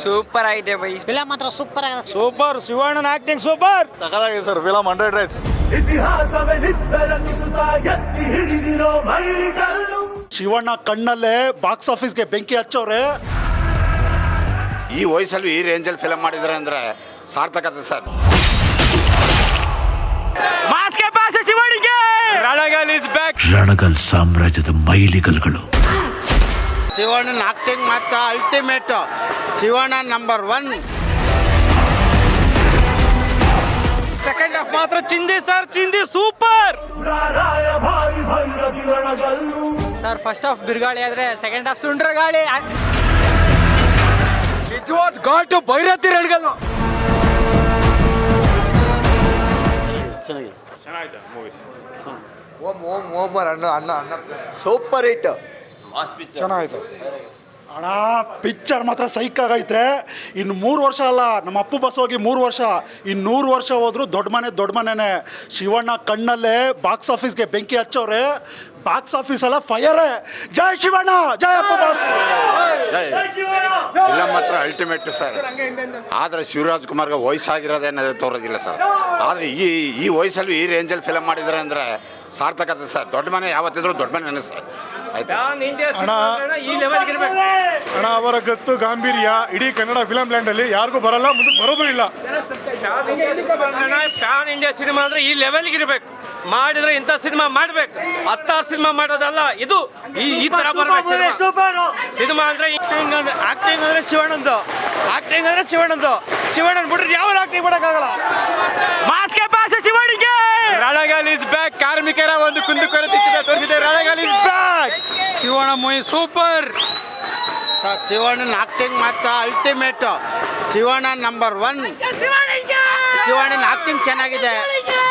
Super ಆಗಿದೆ ಬೈ. Film ಮಾತ್ರ ಸೂಪರ್ ಆಗಿದೆ. ಸೂಪರ್. ಶಿವಣ್ಣನ ಆಕ್ಟಿಂಗ್ ಸೂಪರ್. ಸಖತ್ತಾಗಿದೆ ಸರ್ ಫಿಲಂ 100 ಡೇಸ್. ಶಿವಣ್ಣ ಕಣ್ಣಲ್ಲೇ ಬಾಕ್ಸ್ ಆಫೀಸ್ಗೆ ಬೆಂಕಿ ಹಚ್ಚೋರೆ. ಈ ವಯಸ್ಸಲ್ಲಿ ಈ ರೇಂಜಲ್ಲಿ ಫಿಲಂ ಮಾಡಿದ್ರೆ ಅಂದ್ರೆ ಸಾರ್ಥಕತೆ ಸರ್. ಮಾಸ್ಕೆ ಪಾಸ್ ಶಿವಣ್ಣಿಗೆ ರಣಗಲ್ ಇಸ್ ಬ್ಯಾಕ್. ರಣಗಲ್ ಸಾಮ್ರಾಜ್ಯದ ಮೈಲಿಗಲ್ಗಳು. ಶಿವಣ್ಣನ ಆಕ್ಟಿಂಗ್ ಮಾತ್ರ ultimate. Shivanna number 1. Second half ಮಾತ್ರ ಚಿಂದಿ ಸರ್, ಚಿಂದಿ ಸೂಪರ್. ಸರ್ ಫಸ್ಟ್ ಹಾಫ್ ಬಿರುಗಾಳಿ ಆದ್ರೆ ಸೆಕೆಂಡ್ ಹಾಫ್ ಸುಂಡ್ರ ಗಾಳಿ. ನಿಜವಾದ ಘಾಟು ಭೈರತಿ ರಣಗಲ್. Super hit. ಚೆನ್ನಾಗಿದೆ ಅಣ್ಣ. ಪಿಕ್ಚರ್ ಮಾತ್ರ ಸೈಕ್ ಆಗೈತೆ. ಇನ್ನು 3 ವರ್ಷ ಅಲ್ಲ, ನಮ್ಮ ಅಪ್ಪು ಬಸ್ ಹೋಗಿ 3 ವರ್ಷ, ಇನ್ನು 100 ವರ್ಷ ಹೋದ್ರು ದೊಡ್ಡ ಮನೆನೇ. ಶಿವಣ್ಣ ಕಣ್ಣಲ್ಲೇ ಬಾಕ್ಸ್ ಆಫೀಸ್ಗೆ ಬೆಂಕಿ ಹಚ್ಚೋರೆ. ಬಾಕ್ಸ್ ಆಫೀಸ್ ಅಲ್ಲ ಫೈರೇ. ಜೈ ಶಿವಣ್ಣ, ಜೈ ಅಪ್ಪು ಬಸ್. ಫಿಲಂ ಮಾತ್ರ ಅಲ್ಟಿಮೇಟ್ ಸರ್. ಆದರೆ ಶಿವರಾಜ್ ಕುಮಾರ್ಗೆ ವಯಸ್ಸಾಗಿರೋದೇನೋ ತೋರೋದಿಲ್ಲ ಸರ್. ಆದರೆ ಈ ವಯಸ್ಸಲ್ಲಿ ಈ ರೇಂಜಲ್ಲಿ ಫಿಲಂ ಮಾಡಿದ್ರೆ ಅಂದರೆ ಸಾರ್ಥಕತೆ ಸರ್. ದೊಡ್ಡ ಮನೆ ಯಾವತ್ತಿದ್ರು ದೊಡ್ಡ ಮನೆ ಸರ್. ಆಯ್ತಾ ಅಣ್ಣ ಅವರ ಗತ್ತು ಗಾಂಭೀರ್ಯ ಇಡೀ ಕನ್ನಡ ಫಿಲಂ ಲ್ಯಾಂಡ್ ಅಲ್ಲಿ ಯಾರಿಗೂ ಬರಲ್ಲ, ಮುಂದಕ್ಕೆ ಬರೋದು ಇಲ್ಲ. ಪ್ಯಾನ್ ಇಂಡಿಯಾ ಸಿನಿಮಾ ಅಂದ್ರೆ ಈ ಲೆವೆಲ್ಗೆ ಇರಬೇಕು. ಮಾಡಿದ್ರೆ ಇಂಥ ಸಿನಿಮಾ ಮಾಡ್ಬೇಕು. 10 ಸಿನಿಮಾ ಮಾಡೋದಲ್ಲ, ಇದು ಈ ತರ ಬರ್ಬೇಕು ಸಿನಿಮಾ ಅಂದ್ರೆ. ಆಕ್ಟಿಂಗ್ ಅಂದ್ರೆ ಶಿವಣ್ಣಂದು. ಆಕ್ಟಿಂಗ್ ಅಂದ್ರೆ ಶಿವಣ್ಣಂದು. ಶಿವಣ್ಣನ್ ಬಿಟ್ರೆ ಯಾವ ಆಕ್ಟಿಂಗ್ ಮಾಡೋಕ್ಕಾಗಲ್ಲ. ಮಾಸ್ಕೆ ಪಾಸ್ ಶಿವಣ್ಣಿಗೆ ರಣಗಲ್ ಇಸ್ ಬ್ಯಾಕ್. ಕಾರ್ಮಿಕರ ಒಂದು ಕುಂದುಕೊರತೆ ತೋರಿಸಿದೆ. Ranagal is back. Shivanna movie super. ಶಿವಣ್ಣನ ಆಕ್ಟಿಂಗ್ ಮಾತ್ರ ಅಲ್ಟಿಮೇಟ್. ಶಿವಣ್ಣ ನಂಬರ್ 1. ಶಿವಣ್ಣನ ಆಕ್ಟಿಂಗ್ ಚೆನ್ನಾಗಿದೆ,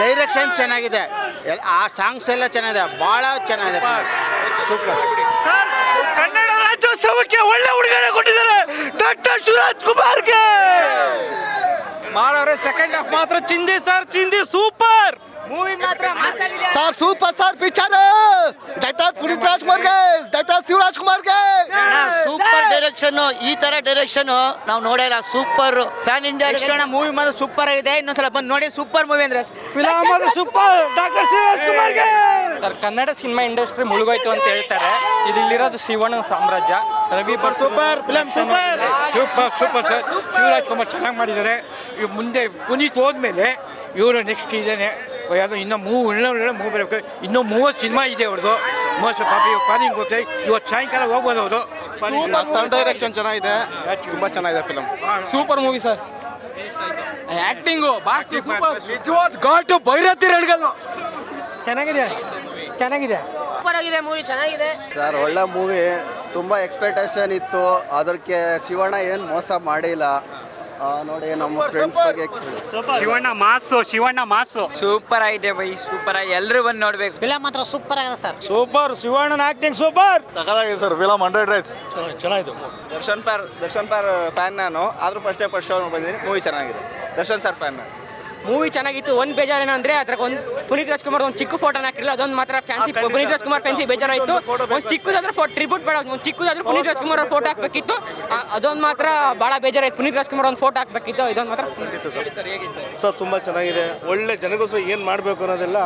ಡೈರೆಕ್ಷನ್ ಚೆನ್ನಾಗಿದೆ, ಆ ಸಾಂಗ್ಸ್ ಎಲ್ಲ ಚೆನ್ನಾಗಿದೆ, ಭಾಳ ಚೆನ್ನಾಗಿದೆ. ಸೂಪರ್. ಕನ್ನಡ ರಾಜ್ಯೋತ್ಸವಕ್ಕೆ ಒಳ್ಳೆ ಉಡುಗೊರೆ ಕೊಟ್ಟಿದ್ದಾರೆ ಡಾಕ್ಟರ್ ಶಿವರಾಜ್ ಕುಮಾರ್ಗೆ. ಮಾಡೋರೆ ಸೆಕೆಂಡ್ ಹಾಫ್ ಮಾತ್ರ ಚಿಂದಿ ಸರ್, ಚಿಂದಿ ಸೂಪರ್. ಮೂವಿ ಮಾತ್ರ sir super sir picture. Doctor Puneeth ರಾಜ್ಕುಮಾರ್ಗೆ, ಡಾಕ್ಟರ್ ಶಿವರಾಜ್ ಕುಮಾರ್ಗೆ ಸೂಪರ್ ಡೈರೆಕ್ಷನ್. ಈ ತರ ಡೈರೆಕ್ಷನ್ ನಾವು ನೋಡಿಲ್ಲ. ಸೂಪರ್. ಪ್ಯಾನ್ ಇಂಡಿಯಾ ಮೂವಿ ಮಾತ್ರ ಸೂಪರ್ ಆಗಿದೆ. ಇನ್ನೊಂದ್ಸಲ ಬಂದು ನೋಡಿ. ಸೂಪರ್ ಮೂವಿ ಅಂದ್ರೆ ಫಿಲಂ ಮಾತ್ರ ಸೂಪರ್. ಡಾಕ್ಟರ್ ಶಿವರಾಜ್ ಕುಮಾರ್ಗೆ. ಸರ್ ಕನ್ನಡ ಸಿನಿಮಾ ಇಂಡಸ್ಟ್ರಿ ಮುಳುಗೋಯ್ತು ಅಂತ ಹೇಳ್ತಾರೆ. ಇಲ್ಲಿರೋದು ಶಿವಣ್ಣ ಸಾಮ್ರಾಜ್ಯ. Ravi super film. Super super sir. Shivaraj Kumar ಚೆನ್ನಾಗಿ ಮಾಡಿದ್ದಾರೆ. ಈಗ ಮುಂದೆ ಪುನೀತ್ ಹೋದ್ಮೇಲೆ ಇವರು ನೆಕ್ಸ್ಟ್ ಇದ್ದಾನೆ. ಯಾವುದೋ ಇನ್ನೂ ಒಳ್ಳೆ ಮೂವ್ ಬರಬೇಕು. ಇನ್ನೂ 30 ಸಿನಿಮಾ ಇದೆ ಅವ್ರದ್ದು. ಮೋಸ್ಟ್ ಪಾಪ ಪ್ಲಾನಿಂಗ್ ಗೊತ್ತೆ. ಇವತ್ತು ಸಾಯಂಕಾಲ ಹೋಗ್ಬೋದು ಅವರು. ಡೈರೆಕ್ಷನ್ ಚೆನ್ನಾಗಿದೆ, ತುಂಬ ಚೆನ್ನಾಗಿದೆ film. Super movie sir. Acting ಬಾಸ್ತಿ ಸೂಪರ್. ನಿಜವಾದ ಘಾಟು ಭೈರತಿ ರಣಗಲ್. ಚೆನ್ನಾಗಿದೆ, ಚೆನ್ನಾಗಿದೆ. ಸೂಪರ್ ಆಗಿದೆ ಮೂವಿ, ಚೆನ್ನಾಗಿದೆ ಸರ್. ಒಳ್ಳೆ ಮೂವಿ. ತುಂಬ ಎಕ್ಸ್ಪೆಕ್ಟೇಷನ್ ಇತ್ತು. ಅದಕ್ಕೆ ಶಿವಣ್ಣ ಏನು ಮೋಸ ಮಾಡಿಲ್ಲ. ನೋಡಿ ನಮ್ಮ ಫ್ರೆಂಡ್ಸ್ ಬಗ್ಗೆ. ಶಿವಣ್ಣ ಮಾಸು ಸೂಪರ್ ಆಗಿದೆ ಬೈ. ಸೂಪರ್ ಆಗಿ ಎಲ್ಲರೂ ಬಂದು ನೋಡ್ಬೇಕು. ಫಿಲಂ ಮಾತ್ರ ಸೂಪರ್ ಆಗಿದೆ ಸರ್. ಸೂಪರ್. ಶಿವಣ್ಣನ ಆಕ್ಟಿಂಗ್ ಸೂಪರ್. ಸಖತ್ತಾಗಿದೆ ಸರ್ ಫಿಲಂ 100 ಡೇಸ್. ಚೆನ್ನಾಗಿದೆ. ದರ್ಶನ್ ಸರ್ ಫ್ಯಾನ್ ನಾನು. ಆದರೂ ಫಸ್ಟ್ ಶೋ ಬಂದಿದ್ದೀನಿ. ಮೂವಿ ಚೆನ್ನಾಗಿದೆ. ದರ್ಶನ್ ಸರ್ ಫ್ಯಾನ್ ನಾನು. ಮೂವಿ ಚೆನ್ನಾಗಿತ್ತು. ಒಂದು ಬೇಜಾರೇನು ಅಂದ್ರೆ ಅದ್ರಾಗ ಒಂದು ಪುನೀತ್ ರಾಜ್ಕುಮಾರ್ ಒಂದು ಚಿಕ್ಕ ಫೋಟೋನ ಹಾಕಿರಲಿಲ್ಲ. ಅದೊಂದು ಮಾತ್ರ ಫ್ಯಾನ್ಸಿ. ಪುನೀತ್ ರಾಜ್ಕುಮಾರ್ ಫ್ಯಾನ್ಸಿ ಬೇಜಾರಾಯಿತು. ಒಂದು ಚಿಕ್ಕದಾದ್ರೆ ಟ್ರಿಬ್ಯೂಟ್ ಬೇಡ, ಒಂದು ಚಿಕ್ಕದಾದ್ರೂ ಪುನೀತ್ ರಾಜ್ಕುಮಾರ್ ಅವ್ರ ಫೋಟೋ ಹಾಕ್ಬೇಕಿತ್ತು. ಅದೊಂದು ಮಾತ್ರ ಭಾಳ ಬೇಜಾರಾಯ್ತು. ಪುನೀತ್ ರಾಜ್ಕುಮಾರ್ ಒಂದು ಫೋಟೋ ಹಾಕ್ಬೇಕಿತ್ತು. ಇದೊಂದು ಮಾತ್ರ ಸರ್ ತುಂಬ ಚೆನ್ನಾಗಿದೆ. ಒಳ್ಳೆ ಜನಗೋಸ್ಕರ ಏನು ಮಾಡಬೇಕು ಅನ್ನೋದೆಲ್ಲ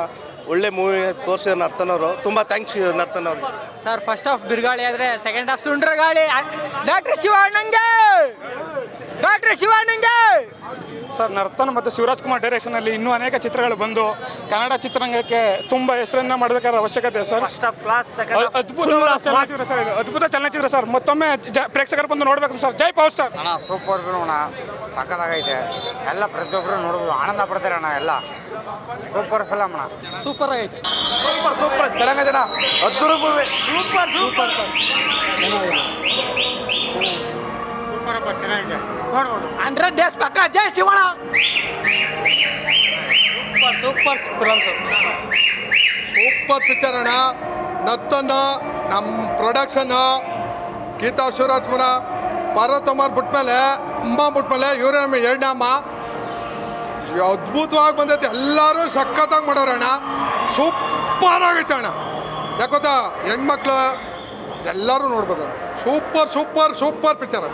ಒಳ್ಳೆ ಮೂವಿ ತೋರಿಸಿದ ನರ್ತನವರು. ತುಂಬ ಥ್ಯಾಂಕ್ಸ್ ನರ್ತನವ್ರಿಗೆ. ಸರ್ ಫಸ್ಟ್ ಹಾಫ್ ಬಿರುಗಾಳಿ ಆದ್ರೆ ಸೆಕೆಂಡ್ ಹಾಫ್ ಸುಂಡ್ರ ಗಾಳಿ. ಡಾಕ್ಟರ್ ಶಿವಣ್ಣಂಗೆ, ಡಾಕ್ಟರ್ ಶಿವಣ್ಣಂಗೆ. ಸರ್ ನರ್ತನ ಮತ್ತು ಶಿವರಾಜ್ ಕುಮಾರ್ ಡೈರೆಕ್ಷನ್ ಅಲ್ಲಿ ಇನ್ನೂ ಅನೇಕ ಚಿತ್ರಗಳು ಬಂದು ಕನ್ನಡ ಚಿತ್ರರಂಗಕ್ಕೆ ತುಂಬಾ ಹೆಸರನ್ನ ಮಾಡಬೇಕಾದ ಅವಶ್ಯಕತೆ ಸರ್. ಅದ್ಭುತ ಚಲನಚಿತ್ರ ಸರ್. ಇದು ಅದ್ಭುತ ಚಲನಚಿತ್ರ ಸರ್. ಮತ್ತೊಮ್ಮೆ ಪ್ರೇಕ್ಷಕರು ಬಂದು ನೋಡ್ಬೇಕು ಸರ್. ಜೈ ಪವರ್ ಸ್ಟಾರ್. ಅಣ್ಣ ಸೂಪರ್ ಫಿಲ್ಮ್ ಅಣ್ಣ. ಸಖತ್ತಾಗೈತೆ. ಎಲ್ಲ ಪ್ರತಿಯೊಬ್ಬರು ನೋಡ್ಬೋದು, ಆನಂದ ಪಡ್ತಾರೆ ಅಣ್ಣ. ಎಲ್ಲ ಸೂಪರ್ ಫಿಲಮ್ ಅಣ್ಣ. ಸೂಪರ್ ಆಗೈತೆ. ಸೂಪರ್ ಚೆನ್ನಾಗಿದೆ. ಅದ್ಭುತ ಮೂವಿ. Super super sir. ಚೆನ್ನಾಗಿದೆ. ನೋಡ್ಬೋದು 100 ಡೇಸ್ ಪಕ್ಕ. ಜೈ Shivanna. Super film sir. Super picture ಅಣ್ಣ. ನರ್ತನ ನಮ್ಮ ಪ್ರೊಡಕ್ಷನ್ ಗೀತಾ ಶಿವರಾಜ್ ಕುಮಾರ್ ಪಾರ್ವತಮ್ಮವ್ರು ಬಿಟ್ಮೇಲೆ ಇವರೇ ನಮ್ಮ 2ನೇ ಅಮ್ಮ. ಅದ್ಭುತವಾಗಿ ಬಂದೈತೆ. ಎಲ್ಲರೂ ಸಖತ್ತಾಗಿ ಮಾಡೋರಣ್ಣ. ಸೂಪರ್ ಆಗೈತೆ ಅಣ್ಣ. ಯಾಕೋತಾ ಹೆಣ್ಮಕ್ಳು ಎಲ್ಲರೂ ನೋಡ್ಬೋದು. Super super super picture.